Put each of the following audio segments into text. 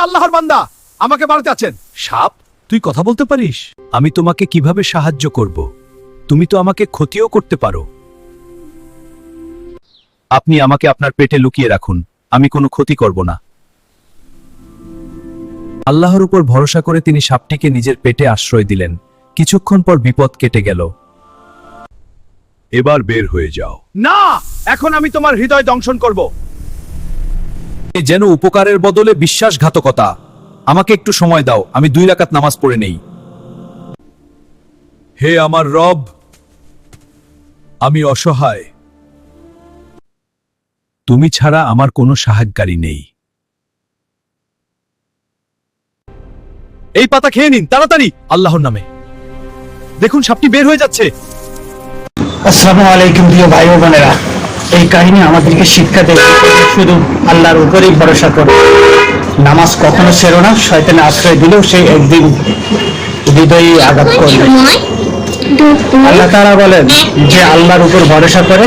আল্লাহর বান্দা, আমাকে মারতে আছেন। সাপ, তুই কথা বলতে পারিস? আমি তোমাকে কিভাবে সাহায্য করব? তুমি তো আমাকে ক্ষতিও করতে পারো। আপনি আমাকে আপনার পেটে লুকিয়ে রাখুন, আমি কোনো ক্ষতি করব না। আল্লাহর উপর ভরসা করে তিনি সাপটিকে নিজের পেটে আশ্রয় দিলেন। কিছুক্ষণ পর বিপদ কেটে গেল। এবার বের হয়ে যাও। না, এখন আমি তোমার হৃদয় দংশন করব। যেন উপকারের বদলে বিশ্বাসঘাতকতা। আমাকে একটু সময় দাও, আমি 2 রাকাত নামাজ পড়ে নেই। হে আমার রব, আমি অসহায়। তুমি ছাড়া আমার কোনো সাহায্যকারী নেই। এই পাতা খেয়ে নিন তাড়াতাড়ি, আল্লাহর নামে। দেখুন সাপটি বের হয়ে যাচ্ছে। আসসালামু আলাইকুম প্রিয় ভাই ও বোনেরা, এই কাহিনী আমাদেরকে শিক্ষা দেয় শুধু আল্লাহর উপরেই ভরসা করো। নামাজ কখনো ছেড়ো না, শয়তানে আশ্রয় দিলেও সেই একদিন হৃদয়ে আঘাত করবে। আল্লাহ তাআলা বলেন যে আল্লাহর উপর ভরসা করে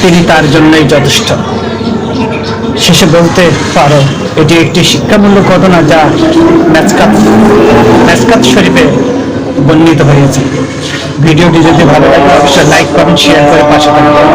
তিনি তার জন্যই যথেষ্ট। শেষে বলতে পারো এটি একটি শিক্ষামূলক ঘটনা যা মেসকাত শরীফে বর্ণিত হয়েছে। ভিডিওটি যদি ভালো লাগে অবশ্যই লাইক কমেন্ট শেয়ার করে পাশে থাকবেন।